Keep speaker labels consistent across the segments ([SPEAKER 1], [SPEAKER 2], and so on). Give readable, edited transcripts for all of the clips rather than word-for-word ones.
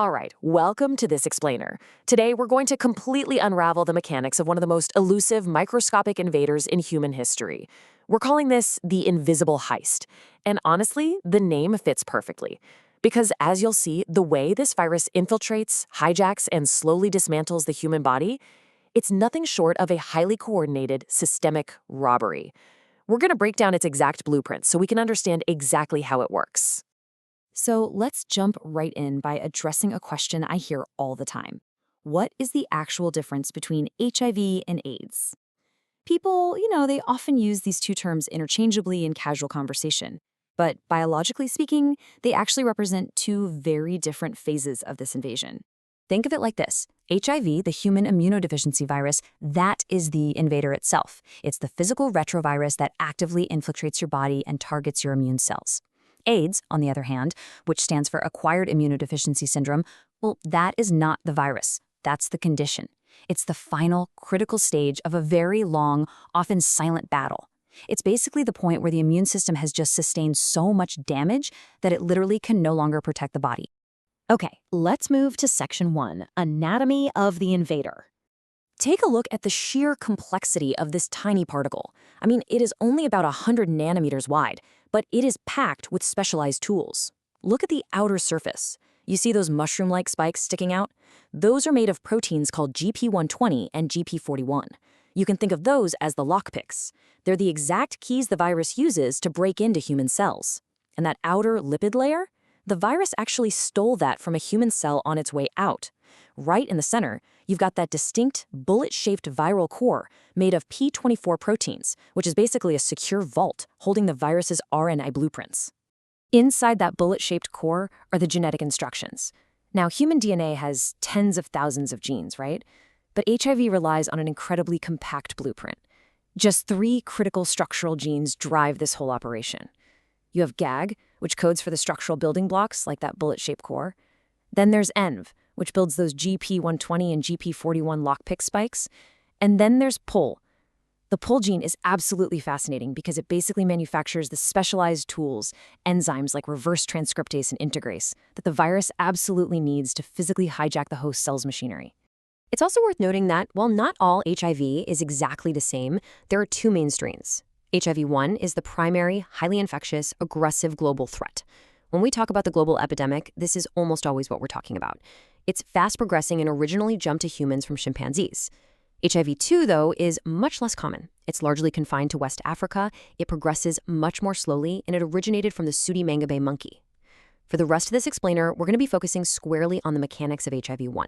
[SPEAKER 1] All right, welcome to This Explainer. Today, we're going to completely unravel the mechanics of one of the most elusive microscopic invaders in human history. We're calling this the invisible heist. And honestly, the name fits perfectly. Because as you'll see, the way this virus infiltrates, hijacks, and slowly dismantles the human body, it's nothing short of a highly coordinated systemic robbery. We're going to break down its exact blueprint so we can understand exactly how it works.
[SPEAKER 2] So let's jump right in by addressing a question I hear all the time. What is the actual difference between HIV and AIDS? People, they often use these two terms interchangeably in casual conversation. But biologically speaking, they actually represent two very different phases of this invasion. Think of it like this. HIV, the Human Immunodeficiency Virus, that is the invader itself. It's the physical retrovirus that actively infiltrates your body and targets your immune cells. AIDS, on the other hand, which stands for Acquired Immunodeficiency Syndrome, well, that is not the virus. That's the condition. It's the final, critical stage of a very long, often silent battle. It's basically the point where the immune system has just sustained so much damage that it literally can no longer protect the body.
[SPEAKER 1] Okay, let's move to Section 1, Anatomy of the Invader. Take a look at the sheer complexity of this tiny particle. I mean, it is only about 100 nanometers wide, but it is packed with specialized tools. Look at the outer surface. You see those mushroom-like spikes sticking out? Those are made of proteins called GP120 and GP41. You can think of those as the lockpicks. They're the exact keys the virus uses to break into human cells. And that outer lipid layer? The virus actually stole that from a human cell on its way out. Right in the center, you've got that distinct bullet-shaped viral core made of P24 proteins, which is basically a secure vault holding the virus's RNA blueprints. Inside that bullet-shaped core are the genetic instructions. Now, human DNA has tens of thousands of genes, right? But HIV relies on an incredibly compact blueprint. Just 3 critical structural genes drive this whole operation. You have GAG, which codes for the structural building blocks like that bullet-shaped core. Then there's ENV, which builds those GP120 and GP41 lockpick spikes. And then there's PUL. The PUL gene is absolutely fascinating because it basically manufactures the specialized tools, enzymes like reverse transcriptase and integrase, that the virus absolutely needs to physically hijack the host cell's machinery. It's also worth noting that while not all HIV is exactly the same, there are 2 main strains. HIV-1 is the primary, highly infectious, aggressive global threat. When we talk about the global epidemic, this is almost always what we're talking about. It's fast progressing and originally jumped to humans from chimpanzees. HIV-2, though, is much less common. It's largely confined to West Africa, it progresses much more slowly, and it originated from the Sudi Mangabe monkey. For the rest of this explainer, we're going to be focusing squarely on the mechanics of HIV-1.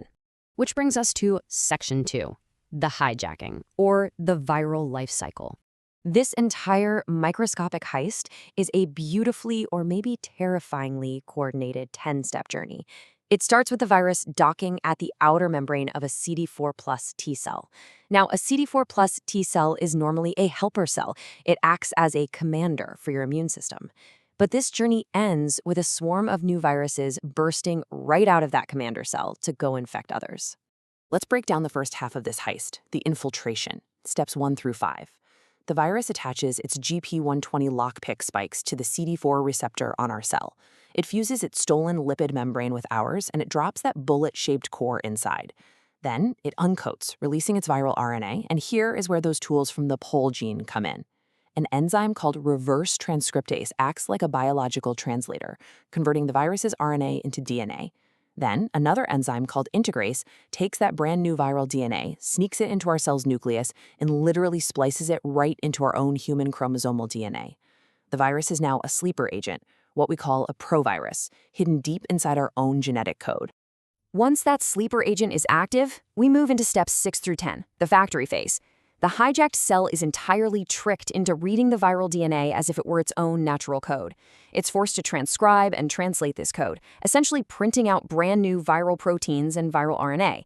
[SPEAKER 2] Which brings us to Section 2, the hijacking, or the viral life cycle.
[SPEAKER 1] This entire microscopic heist is a beautifully or maybe terrifyingly coordinated 10-step journey. It starts with the virus docking at the outer membrane of a CD4 T cell. Now, a CD4 T cell is normally a helper cell. It acts as a commander for your immune system. But this journey ends with a swarm of new viruses bursting right out of that commander cell to go infect others. Let's break down the first half of this heist, the infiltration, steps 1 through 5. The virus attaches its GP120 lockpick spikes to the CD4 receptor on our cell. It fuses its stolen lipid membrane with ours, and it drops that bullet-shaped core inside. Then it uncoats, releasing its viral RNA, and here is where those tools from the PUL gene come in. An enzyme called reverse transcriptase acts like a biological translator, converting the virus's RNA into DNA. Then, another enzyme called integrase takes that brand new viral DNA, sneaks it into our cell's nucleus, and literally splices it right into our own human chromosomal DNA. The virus is now a sleeper agent, what we call a provirus, hidden deep inside our own genetic code. Once that sleeper agent is active, we move into steps 6 through 10, the factory phase. The hijacked cell is entirely tricked into reading the viral DNA as if it were its own natural code. It's forced to transcribe and translate this code, essentially printing out brand new viral proteins and viral RNA.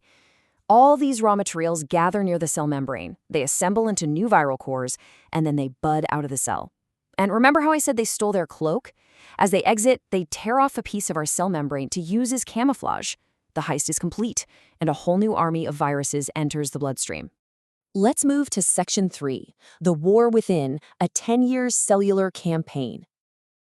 [SPEAKER 1] All these raw materials gather near the cell membrane. They assemble into new viral cores, and then they bud out of the cell. And remember how I said they stole their cloak? As they exit, they tear off a piece of our cell membrane to use as camouflage. The heist is complete, and a whole new army of viruses enters the bloodstream. Let's move to Section 3, the war within, a 10-year cellular campaign.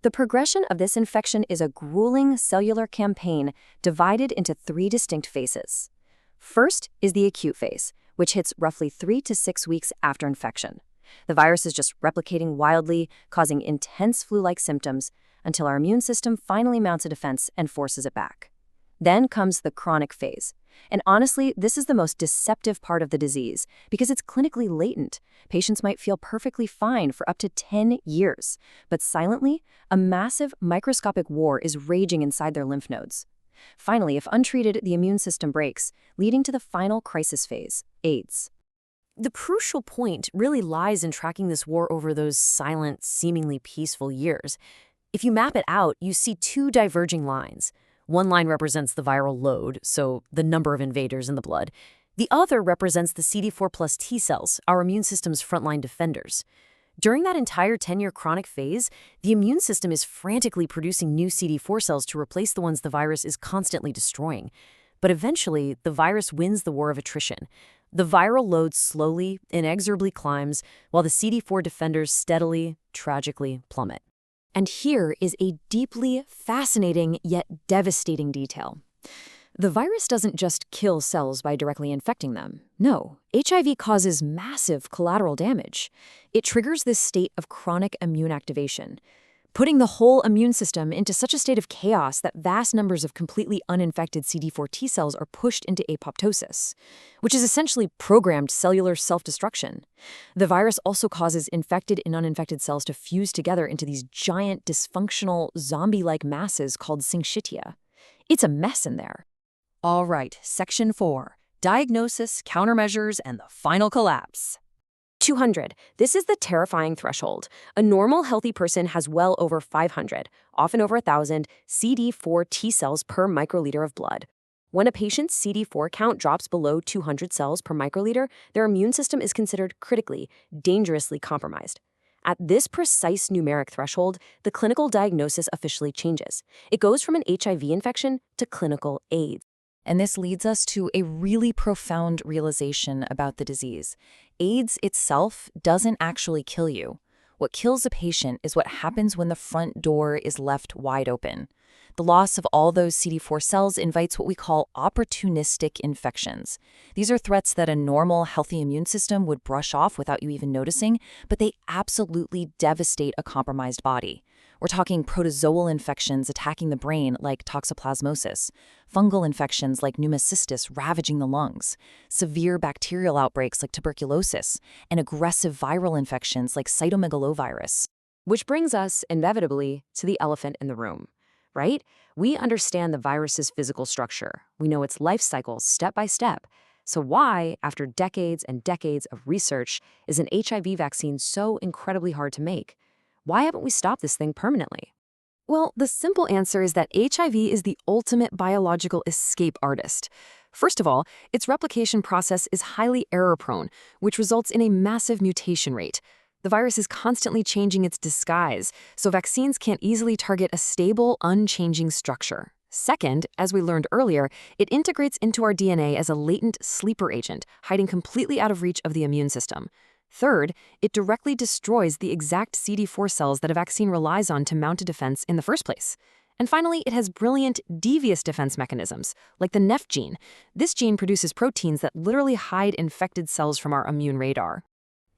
[SPEAKER 1] The progression of this infection is a grueling cellular campaign divided into 3 distinct phases. First is the acute phase, which hits roughly 3 to 6 weeks after infection. The virus is just replicating wildly, causing intense flu-like symptoms until our immune system finally mounts a defense and forces it back. Then comes the chronic phase. And honestly, this is the most deceptive part of the disease because it's clinically latent. Patients might feel perfectly fine for up to 10 years, but silently, a massive microscopic war is raging inside their lymph nodes. Finally, if untreated, the immune system breaks, leading to the final crisis phase, AIDS. The crucial point really lies in tracking this war over those silent, seemingly peaceful years. If you map it out, you see 2 diverging lines. One line represents the viral load, so the number of invaders in the blood. The other represents the CD4 T cells, our immune system's frontline defenders. During that entire 10-year chronic phase, the immune system is frantically producing new CD4 cells to replace the ones the virus is constantly destroying. But eventually, the virus wins the war of attrition. The viral load slowly, inexorably climbs, while the CD4 defenders steadily, tragically plummet. And here is a deeply fascinating yet devastating detail. The virus doesn't just kill cells by directly infecting them. No, HIV causes massive collateral damage. It triggers this state of chronic immune activation, putting the whole immune system into such a state of chaos that vast numbers of completely uninfected CD4 T cells are pushed into apoptosis, which is essentially programmed cellular self-destruction. The virus also causes infected and uninfected cells to fuse together into these giant, dysfunctional, zombie-like masses called syncytia. It's a mess in there. All right, Section 4, Diagnosis, Countermeasures, and the Final Collapse. 200. This is the terrifying threshold. A normal, healthy person has well over 500, often over 1,000, CD4 T cells per microliter of blood. When a patient's CD4 count drops below 200 cells per microliter, their immune system is considered critically, dangerously compromised. At this precise numeric threshold, the clinical diagnosis officially changes. It goes from an HIV infection to clinical AIDS.
[SPEAKER 2] And this leads us to a really profound realization about the disease. AIDS itself doesn't actually kill you. What kills a patient is what happens when the front door is left wide open. The loss of all those CD4 cells invites what we call opportunistic infections. These are threats that a normal, healthy immune system would brush off without you even noticing, but they absolutely devastate a compromised body. We're talking protozoal infections attacking the brain like toxoplasmosis, fungal infections like pneumocystis ravaging the lungs, severe bacterial outbreaks like tuberculosis, and aggressive viral infections like cytomegalovirus.
[SPEAKER 1] Which brings us, inevitably, to the elephant in the room, right? We understand the virus's physical structure. We know its life cycle step by step. So why, after decades and decades of research, is an HIV vaccine so incredibly hard to make? Why haven't we stopped this thing permanently? Well, the simple answer is that HIV is the ultimate biological escape artist. First of all, its replication process is highly error-prone, which results in a massive mutation rate. The virus is constantly changing its disguise, so vaccines can't easily target a stable, unchanging structure. Second, as we learned earlier, it integrates into our DNA as a latent sleeper agent, hiding completely out of reach of the immune system. Third, it directly destroys the exact CD4 cells that a vaccine relies on to mount a defense in the first place. And finally, it has brilliant, devious defense mechanisms, like the NEF gene. This gene produces proteins that literally hide infected cells from our immune radar.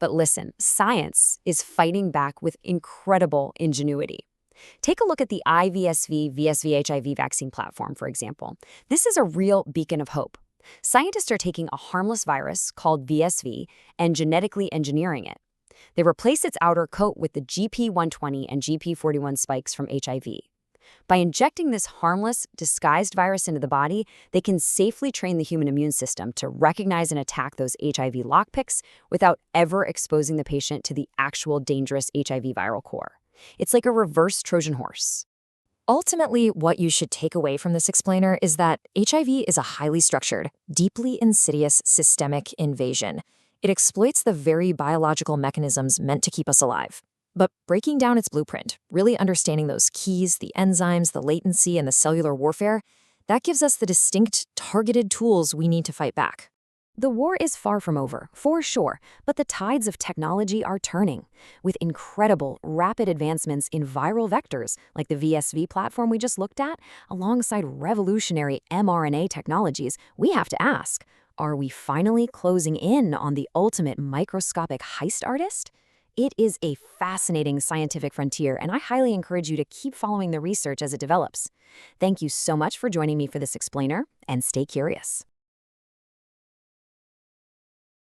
[SPEAKER 1] But listen, science is fighting back with incredible ingenuity. Take a look at the iVSV-VSV HIV vaccine platform, for example. This is a real beacon of hope. Scientists are taking a harmless virus called VSV and genetically engineering it. They replace its outer coat with the GP120 and GP41 spikes from HIV. By injecting this harmless, disguised virus into the body, they can safely train the human immune system to recognize and attack those HIV lockpicks without ever exposing the patient to the actual dangerous HIV viral core. It's like a reverse Trojan horse. Ultimately, what you should take away from this explainer is that HIV is a highly structured, deeply insidious systemic invasion. It exploits the very biological mechanisms meant to keep us alive. But breaking down its blueprint, really understanding those keys, the enzymes, the latency, and the cellular warfare, that gives us the distinct, targeted tools we need to fight back. The war is far from over, for sure, but the tides of technology are turning. With incredible, rapid advancements in viral vectors, like the VSV platform we just looked at, alongside revolutionary mRNA technologies, we have to ask, are we finally closing in on the ultimate microscopic heist artist? It is a fascinating scientific frontier, and I highly encourage you to keep following the research as it develops. Thank you so much for joining me for this explainer, and stay curious.